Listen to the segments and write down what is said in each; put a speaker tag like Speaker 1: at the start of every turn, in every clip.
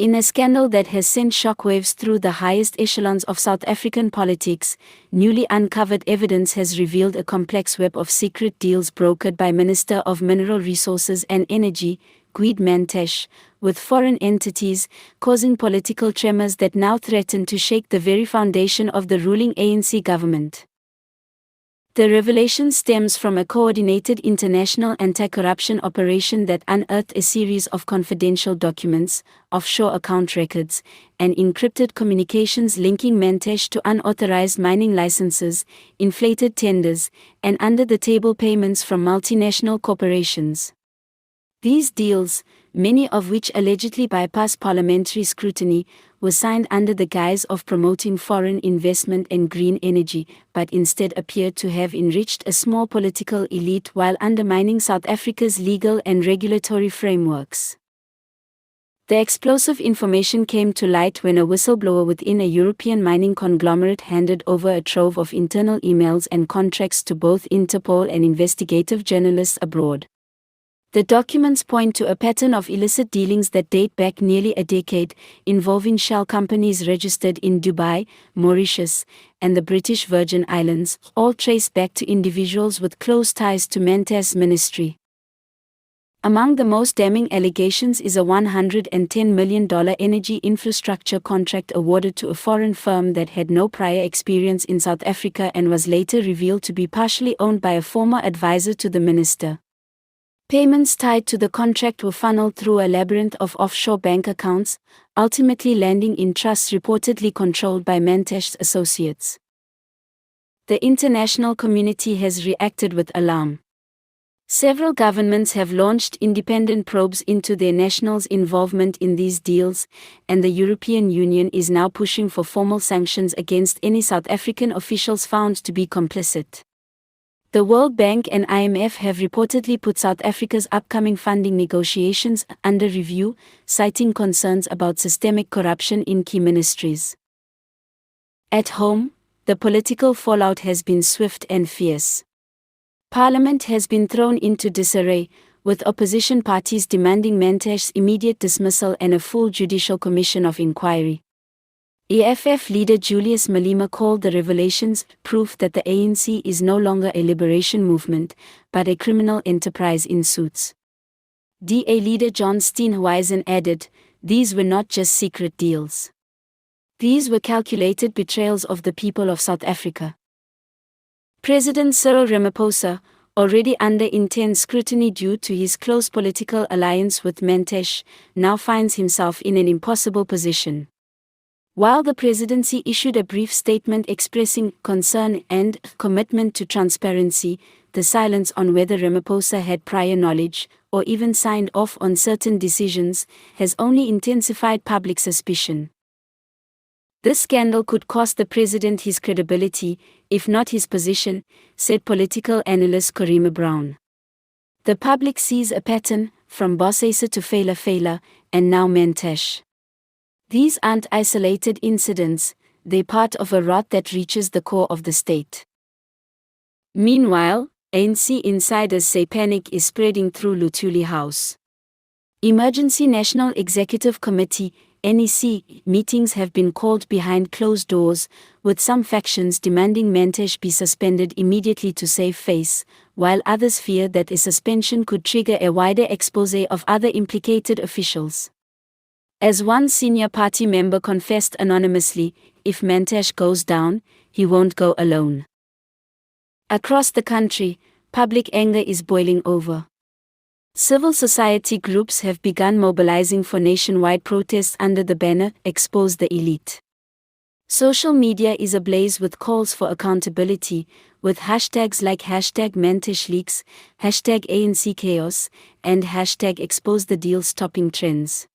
Speaker 1: In a scandal that has sent shockwaves through the highest echelons of South African politics, newly uncovered evidence has revealed a complex web of secret deals brokered by Minister of Mineral Resources and Energy, Gwede Mantashe, with foreign entities, causing political tremors that now threaten to shake the very foundation of the ruling ANC government. The revelation stems from a coordinated international anti-corruption operation that unearthed a series of confidential documents, offshore account records, and encrypted communications linking Mantashe to unauthorized mining licenses, inflated tenders, and under-the-table payments from multinational corporations. These deals, many of which allegedly bypass parliamentary scrutiny, were signed under the guise of promoting foreign investment and green energy, but instead appeared to have enriched a small political elite while undermining South Africa's legal and regulatory frameworks. The explosive information came to light when a whistleblower within a European mining conglomerate handed over a trove of internal emails and contracts to both Interpol and investigative journalists abroad. The documents point to a pattern of illicit dealings that date back nearly a decade, involving shell companies registered in Dubai, Mauritius, and the British Virgin Islands, all traced back to individuals with close ties to Mantashe's ministry. Among the most damning allegations is a $110 million energy infrastructure contract awarded to a foreign firm that had no prior experience in South Africa and was later revealed to be partially owned by a former advisor to the minister. Payments tied to the contract were funneled through a labyrinth of offshore bank accounts, ultimately landing in trusts reportedly controlled by Mantashe's associates. The international community has reacted with alarm. Several governments have launched independent probes into their nationals' involvement in these deals, and the European Union is now pushing for formal sanctions against any South African officials found to be complicit. The World Bank and IMF have reportedly put South Africa's upcoming funding negotiations under review, citing concerns about systemic corruption in key ministries. At home, the political fallout has been swift and fierce. Parliament has been thrown into disarray, with opposition parties demanding Mantashe's immediate dismissal and a full judicial commission of inquiry. EFF leader Julius Malema called the revelations proof that the ANC is no longer a liberation movement, but a criminal enterprise in suits. DA leader John Steenhuisen added, "These were not just secret deals. These were calculated betrayals of the people of South Africa." President Cyril Ramaphosa, already under intense scrutiny due to his close political alliance with Mantashe, now finds himself in an impossible position. While the presidency issued a brief statement expressing concern and commitment to transparency, the silence on whether Ramaphosa had prior knowledge, or even signed off on certain decisions, has only intensified public suspicion. This scandal could cost the president his credibility, if not his position, said political analyst Corima Brown. The public sees a pattern, from Bosesa to Fela, and now Mantashe. These aren't isolated incidents, they're part of a rot that reaches the core of the state. Meanwhile, ANC insiders say panic is spreading through Luthuli House. Emergency National Executive Committee (NEC) meetings have been called behind closed doors, with some factions demanding Mantashe be suspended immediately to save face, while others fear that a suspension could trigger a wider exposé of other implicated officials. As one senior party member confessed anonymously, if Mantashe goes down, he won't go alone. Across the country, public anger is boiling over. Civil society groups have begun mobilizing for nationwide protests under the banner "Expose the Elite." Social media is ablaze with calls for accountability, with hashtags like #MantasheLeaks, #ANCChaos, and #ExposeTheDeals topping trends.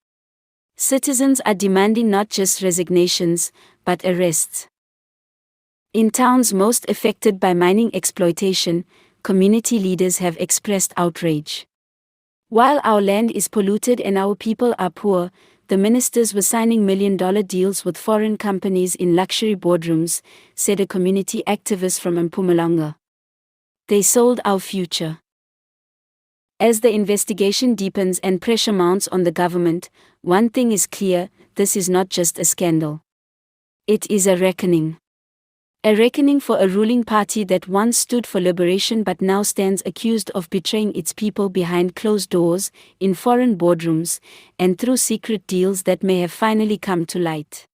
Speaker 1: Citizens are demanding not just resignations, but arrests. In towns most affected by mining exploitation, community leaders have expressed outrage. While our land is polluted and our people are poor, the ministers were signing million-dollar deals with foreign companies in luxury boardrooms, said a community activist from Mpumalanga. They sold our future. As the investigation deepens and pressure mounts on the government, One thing is clear, this is not just a scandal. It is a reckoning. A reckoning for a ruling party that once stood for liberation but now stands accused of betraying its people behind closed doors, in foreign boardrooms, and through secret deals that may have finally come to light.